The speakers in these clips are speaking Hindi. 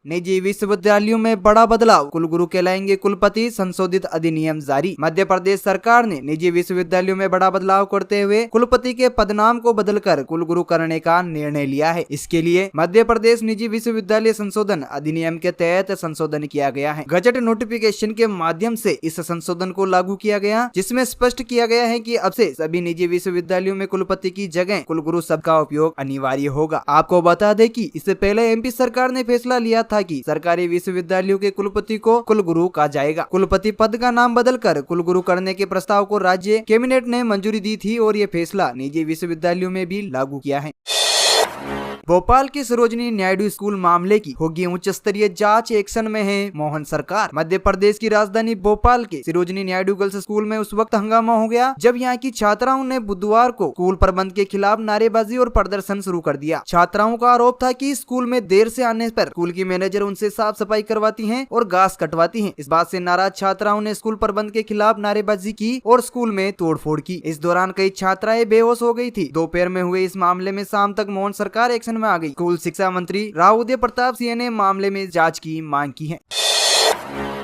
निजी विश्वविद्यालयों में बड़ा बदलाव, कुलगुरु कहलाएंगे कुलपति, संशोधित अधिनियम जारी। मध्य प्रदेश सरकार ने निजी विश्वविद्यालयों में बड़ा बदलाव करते हुए कुलपति के पदनाम को बदलकर कुलगुरु करने का निर्णय लिया है। इसके लिए मध्य प्रदेश निजी विश्वविद्यालय संशोधन अधिनियम के तहत संशोधन किया गया है। गजट नोटिफिकेशन के माध्यम से इस संशोधन को लागू किया गया, जिसमें स्पष्ट किया गया है कि अब से सभी निजी विश्वविद्यालयों में कुलपति की जगह कुलगुरु शब्द का उपयोग अनिवार्य होगा। आपको बता दें कि इससे पहले एमपी सरकार ने फैसला लिया था कि सरकारी विश्वविद्यालयों के कुलपति को कुलगुरु कहा जाएगा। कुलपति पद का नाम बदलकर कुलगुरु करने के प्रस्ताव को राज्य कैबिनेट ने मंजूरी दी थी और ये फैसला निजी विश्वविद्यालयों में भी लागू किया है। भोपाल के सरोजिनी नायडू स्कूल मामले की होगी उच्च स्तरीय जांच, एक्शन में है मोहन सरकार। मध्य प्रदेश की राजधानी भोपाल के सरोजिनी नायडू गर्ल्स स्कूल में उस वक्त हंगामा हो गया जब यहाँ की छात्राओं ने बुधवार को स्कूल प्रबंध के खिलाफ नारेबाजी और प्रदर्शन शुरू कर दिया। छात्राओं का आरोप था कि स्कूल में देर से आने पर स्कूल की मैनेजर उनसे साफ सफाई करवाती है और घास कटवाती है। इस बात से नाराज छात्राओं ने स्कूल प्रबंध के खिलाफ नारेबाजी की और स्कूल में तोड़फोड़ की। इस दौरान कई छात्राएं बेहोश हो गई थी। दोपहर में हुए इस मामले में शाम तक मोहन सरकार एक्शन में आ गई। स्कूल शिक्षा मंत्री राव उदय प्रताप सिंह ने मामले में जांच की मांग की है।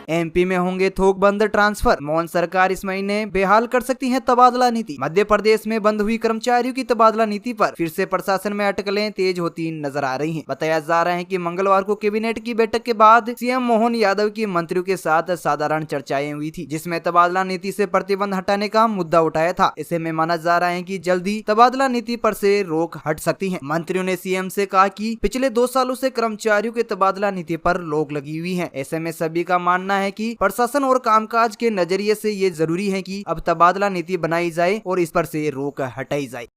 एमपी में होंगे थोक बंद ट्रांसफर, मोहन सरकार इस महीने बेहाल कर सकती है तबादला नीति। मध्य प्रदेश में बंद हुई कर्मचारियों की तबादला नीति पर फिर से प्रशासन में अटकलें तेज होती नजर आ रही हैं। बताया जा रहा है कि मंगलवार को कैबिनेट की बैठक के बाद सीएम मोहन यादव की मंत्रियों के साथ साधारण चर्चाएं हुई थी, जिसमें तबादला नीति से प्रतिबंध हटाने का मुद्दा उठाया था। ऐसे में माना जा रहा है कि जल्दी तबादला नीति पर से रोक हट सकती है। मंत्रियों ने सीएम से कहा कि पिछले 2 सालों से कर्मचारियों के तबादला नीति पर रोक लगी हुई है। ऐसे में सभी का मानना है कि प्रशासन और कामकाज के नजरिए से ये जरूरी है कि अब तबादला नीति बनाई जाए और इस पर से रोक हटाई जाए।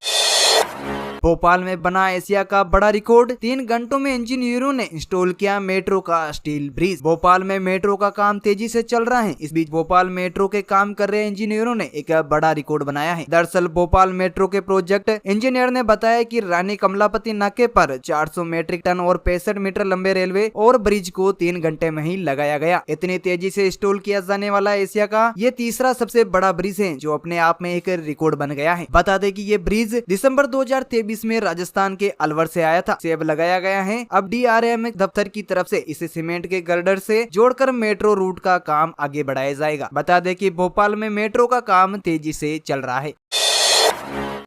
भोपाल में बना एशिया का बड़ा रिकॉर्ड, 3 घंटों में इंजीनियरों ने इंस्टॉल किया मेट्रो का स्टील ब्रिज। भोपाल में मेट्रो का काम तेजी से चल रहा है। इस बीच भोपाल मेट्रो के काम कर रहे इंजीनियरों ने एक बड़ा रिकॉर्ड बनाया है। दरअसल भोपाल मेट्रो के प्रोजेक्ट इंजीनियर ने बताया कि रानी कमलापति नाके पर 400 मीट्रिक टन और 65 मीटर लंबे रेलवे और ब्रिज को 3 घंटे में ही लगाया गया। इतनी तेजी से इंस्टॉल किया जाने वाला एशिया का ये तीसरा सबसे बड़ा ब्रिज है, जो अपने आप में एक रिकॉर्ड बन गया है। बता दें कि ये ब्रिज दिसंबर 2023 में राजस्थान के अलवर से आया था। सेब लगाया गया है। अब डीआरएम दफ्तर की तरफ से इसे सीमेंट के गर्डर से जोड़कर मेट्रो रूट का काम आगे बढ़ाया जाएगा। बता दें कि भोपाल में मेट्रो का काम तेजी से चल रहा है।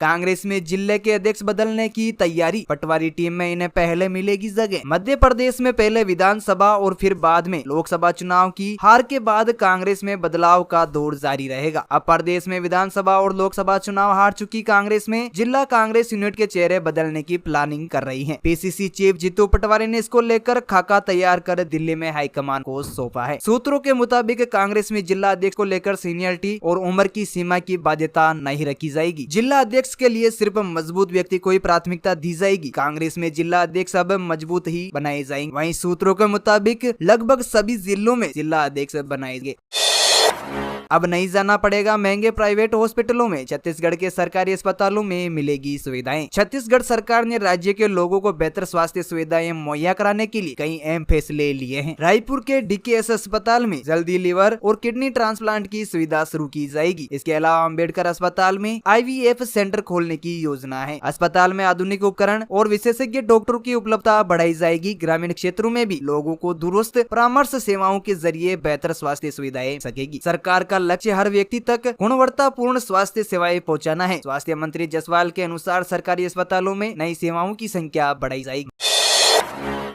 कांग्रेस में जिले के अध्यक्ष बदलने की तैयारी, पटवारी टीम में इन्हें पहले मिलेगी जगह। मध्य प्रदेश में पहले विधानसभा और फिर बाद में लोकसभा चुनाव की हार के बाद कांग्रेस में बदलाव का दौर जारी रहेगा। अब प्रदेश में विधानसभा और लोकसभा चुनाव हार चुकी कांग्रेस में जिला कांग्रेस यूनिट के चेहरे बदलने की प्लानिंग कर रही है। पीसीसी चीफ जीतू पटवारी ने इसको लेकर खाका तैयार कर दिल्ली में हाईकमान को सौंपा है। सूत्रों के मुताबिक कांग्रेस में जिला अध्यक्ष को लेकर सीनियरिटी और उम्र की सीमा की बाध्यता नहीं रखी जाएगी। जिला अध्यक्ष के लिए सिर्फ मजबूत व्यक्ति को ही प्राथमिकता दी जाएगी। कांग्रेस में जिला अध्यक्ष अब मजबूत ही बनाए जाएंगे। वहीं सूत्रों के मुताबिक लगभग सभी जिलों में जिला अध्यक्ष बनाएंगे। अब नहीं जाना पड़ेगा महंगे प्राइवेट हॉस्पिटलों में, छत्तीसगढ़ के सरकारी अस्पतालों में मिलेगी सुविधाएं। छत्तीसगढ़ सरकार ने राज्य के लोगों को बेहतर स्वास्थ्य सुविधाएं मुहैया कराने के लिए कई अहम फैसले लिए हैं। रायपुर के डीकेएस अस्पताल में जल्दी लिवर और किडनी ट्रांसप्लांट की सुविधा शुरू की जाएगी। इसके अलावा अम्बेडकर अस्पताल में आईवीएफ सेंटर खोलने की योजना है। अस्पताल में आधुनिक उपकरण और विशेषज्ञ डॉक्टरों की उपलब्धता बढ़ाई जाएगी। ग्रामीण क्षेत्रों में भी लोगों को दूरस्थ परामर्श सेवाओं के जरिए बेहतर स्वास्थ्य सुविधाएं सकेगी। सरकार का लक्ष्य हर व्यक्ति तक गुणवत्तापूर्ण स्वास्थ्य सेवाएं पहुंचाना है। स्वास्थ्य मंत्री जसवाल के अनुसार सरकारी अस्पतालों में नई सेवाओं की संख्या बढ़ाई जाएगी।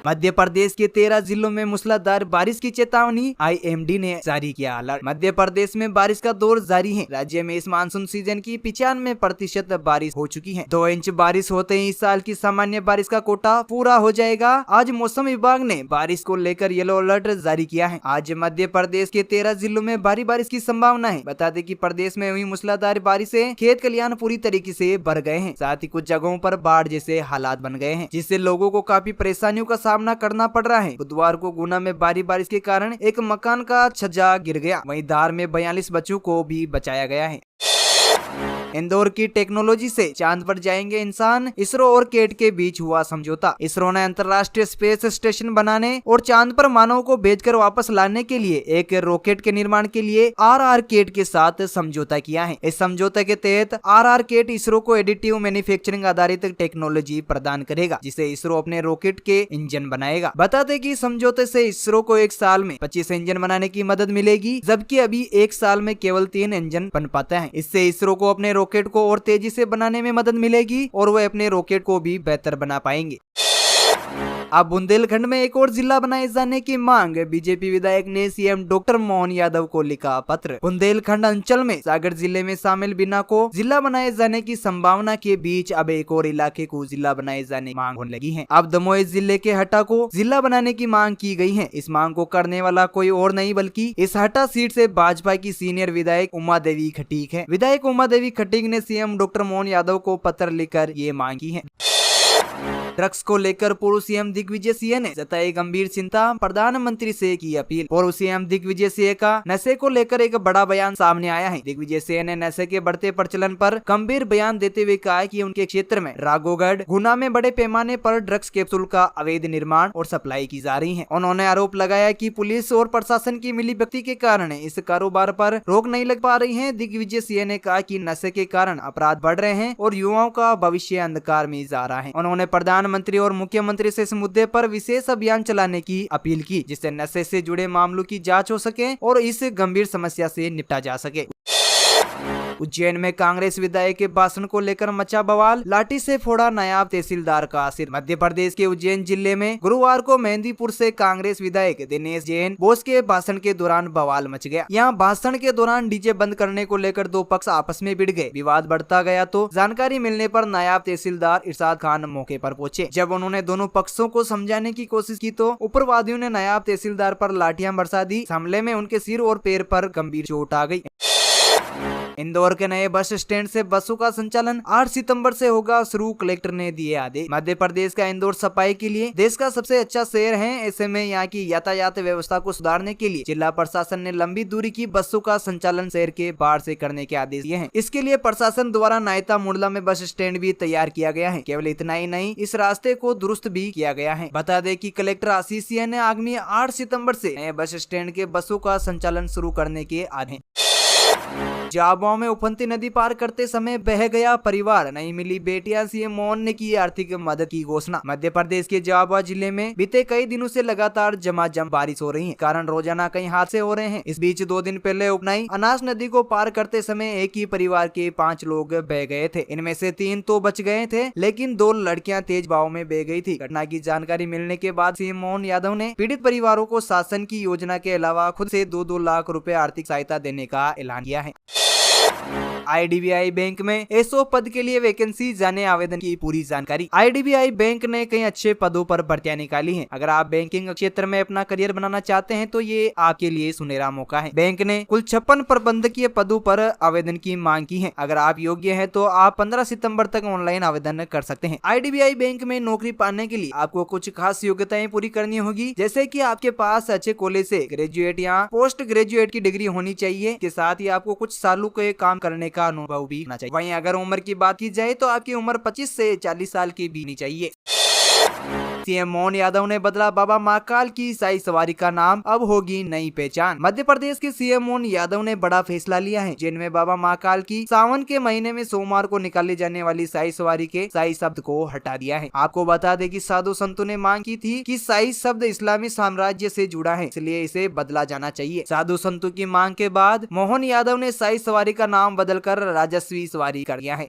मध्य प्रदेश के 13 जिलों में मूसलाधार बारिश की चेतावनी, आईएमडी ने जारी किया अलर्ट। मध्य प्रदेश में बारिश का दौर जारी है। राज्य में इस मानसून सीजन की 95% बारिश हो चुकी है। 2 इंच बारिश होते ही इस साल की सामान्य बारिश का कोटा पूरा हो जाएगा। आज मौसम विभाग ने बारिश को लेकर येलो अलर्ट जारी किया है। आज मध्य प्रदेश के 13 जिलों में भारी बारिश की संभावना है। बता दें कि प्रदेश में हुई मूसलाधार बारिश से खेत खलिहान पूरी तरीके से भर गए हैं। साथ ही कुछ जगहों पर बाढ़ जैसे हालात बन गए हैं, जिससे लोगों को काफी परेशानियों का सामना करना पड़ रहा है। बुधवार को गुना में भारी बारिश के कारण एक मकान का छज्जा गिर गया। वहीं धार में 42 बच्चों को भी बचाया गया है। इंदौर की टेक्नोलॉजी से चांद पर जाएंगे इंसान, इसरो और केट के बीच हुआ समझौता। इसरो ने अंतर्राष्ट्रीय स्पेस स्टेशन बनाने और चांद पर मानव को भेजकर वापस लाने के लिए एक रॉकेट के निर्माण के लिए RRCat के साथ समझौता किया है। इस समझौते के तहत RRCat इसरो को एडिटिव मैन्युफैक्चरिंग आधारित टेक्नोलॉजी प्रदान करेगा, जिसे इसरो अपने रॉकेट के इंजन बनाएगा। बताते कि समझौते से इसरो को एक साल में 25 इंजन बनाने की मदद मिलेगी, जबकि अभी एक साल में केवल 3 इंजन बन पाते हैं। इससे इसरो को अपने रॉकेट को और तेजी से बनाने में मदद मिलेगी और वह अपने रॉकेट को भी बेहतर बना पाएंगे। अब बुंदेलखंड में एक और जिला बनाए जाने की मांग। बीजेपी विधायक ने सीएम डॉक्टर मोहन यादव को लिखा पत्र। बुंदेलखंड अंचल में सागर जिले में शामिल बिना को जिला बनाए जाने की संभावना के बीच अब एक और इलाके को जिला बनाए जाने की मांग होने लगी है। अब दमोह जिले के हटा को जिला बनाने की मांग की गई है। इस मांग को करने वाला कोई और नहीं बल्कि इस हटा सीट से भाजपा की सीनियर विधायक उमा देवी खटीक है। विधायक उमा देवी खटीक ने सीएम डॉक्टर मोहन यादव को पत्र लिखकर ये मांग की है। ड्रग्स को लेकर पूर्व सीएम दिग्विजय सिंह ने जताई गंभीर चिंता, प्रधानमंत्री से की अपील। पूर्व सीएम दिग्विजय सिंह का नशे को लेकर एक बड़ा बयान सामने आया है। दिग्विजय सिंह ने नशे के बढ़ते प्रचलन पर गंभीर बयान देते हुए कहा कि उनके क्षेत्र में राघोगढ़, गुना में बड़े पैमाने पर ड्रग्स कैप्सूल का अवैध निर्माण और सप्लाई की जा रही है। उन्होंने आरोप लगाया कि पुलिस और प्रशासन की मिलीभगत के कारण इस कारोबार पर रोक नहीं लग पा रही है। दिग्विजय सिंह ने कहा कि नशे के कारण अपराध बढ़ रहे हैं और युवाओं का भविष्य अंधकार में जा रहा है। उन्होंने प्रधानमंत्री और मुख्यमंत्री से इस मुद्दे पर विशेष अभियान चलाने की अपील की, जिससे नशे से जुड़े मामलों की जांच हो सके और इस गंभीर समस्या से निपटा जा सके। उज्जैन में कांग्रेस विधायक के भाषण को लेकर मचा बवाल, लाठी से फोड़ा नायब तहसीलदार का सिर। मध्य प्रदेश के उज्जैन जिले में गुरुवार को मेहंदीपुर से कांग्रेस विधायक दिनेश जैन बोस के भाषण के दौरान बवाल मच गया। यहाँ भाषण के दौरान डीजे बंद करने को लेकर दो पक्ष आपस में भिड़ गए। विवाद बढ़ता गया तो जानकारी मिलने पर नायब तहसीलदार इरशाद खान मौके पर पहुंचे। जब उन्होंने दोनों पक्षों को समझाने की कोशिश की तो उपरवादियों ने नायब तहसीलदार पर लाठियां बरसा दी। हमले में उनके सिर और पैर पर गंभीर चोट आ गई। इंदौर के नए बस स्टैंड से बसों का संचालन 8 सितंबर से होगा शुरू, कलेक्टर ने दिए आदेश। मध्य प्रदेश का इंदौर सफाई के लिए देश का सबसे अच्छा शहर है। ऐसे में यहाँ की यातायात व्यवस्था को सुधारने के लिए जिला प्रशासन ने लंबी दूरी की बसों का संचालन शहर के बाहर से करने के आदेश दिए हैं। इसके लिए प्रशासन द्वारा नायता मुंडला में बस स्टैंड भी तैयार किया गया है। केवल इतना ही नहीं, इस रास्ते को दुरुस्त भी किया गया है। बता दें कि कलेक्टर आशीष सिंह ने आगामी 8 सितंबर से नए बस स्टैंड के बसों का संचालन शुरू करने के आदेश। जाबुआ में उफनती नदी पार करते समय बह गया परिवार, नहीं मिली बेटियां, सीएम मोहन ने की आर्थिक मदद की घोषणा। मध्य प्रदेश के जाबुआ जिले में बीते कई दिनों से लगातार झमाझम बारिश हो रही है, कारण रोजाना कई हादसे हो रहे हैं। इस बीच 2 दिन पहले उपनाई अनास नदी को पार करते समय एक ही परिवार के 5 लोग बह गए थे। इनमें से 3 तो बच गए थे, लेकिन 2 लड़कियां तेज बहाव में बह गई थी। घटना की जानकारी मिलने के बाद सीएम मोहन यादव ने पीड़ित परिवारों को शासन की योजना के अलावा खुद से 2-2 लाख रुपए आर्थिक सहायता देने का ऐलान किया है। IDBI बैंक में एसओ पद के लिए वैकेंसी, जाने आवेदन की पूरी जानकारी। IDBI बैंक ने कई अच्छे पदों पर भर्तियां निकाली हैं। अगर आप बैंकिंग क्षेत्र में अपना करियर बनाना चाहते हैं तो ये आपके लिए सुनहरा मौका है। बैंक ने कुल 56 प्रबंधकीय पदों पर आवेदन की मांग की है। अगर आप योग्य हैं तो आप 15 सितंबर तक ऑनलाइन आवेदन कर सकते हैं। IDBI बैंक में नौकरी पाने के लिए आपको कुछ खास योग्यताएं पूरी करनी होगी, जैसे कि आपके पास अच्छे कॉलेज से ग्रेजुएट या पोस्ट ग्रेजुएट की डिग्री होनी चाहिए। के साथ ही आपको कुछ सालों के काम करने का अनुभव भी होना चाहिए। वहीं अगर उम्र की बात की जाए तो आपकी उम्र 25 से 40 साल की भी होनी चाहिए। सीएम मोहन यादव ने बदला बाबा महाकाल की शाही सवारी का नाम, अब होगी नई पहचान। मध्य प्रदेश के सीएम मोहन यादव ने बड़ा फैसला लिया है, जिनमें बाबा महाकाल की सावन के महीने में सोमवार को निकाली जाने वाली शाही सवारी के शाही शब्द को हटा दिया है। आपको बता दें कि साधु संतों ने मांग की थी कि शाही शब्द इस्लामी साम्राज्य से जुड़ा है, इसलिए इसे बदला जाना चाहिए। साधु संतों की मांग के बाद मोहन यादव ने शाही सवारी का नाम बदलकर राजस्वी सवारी कर दिया है।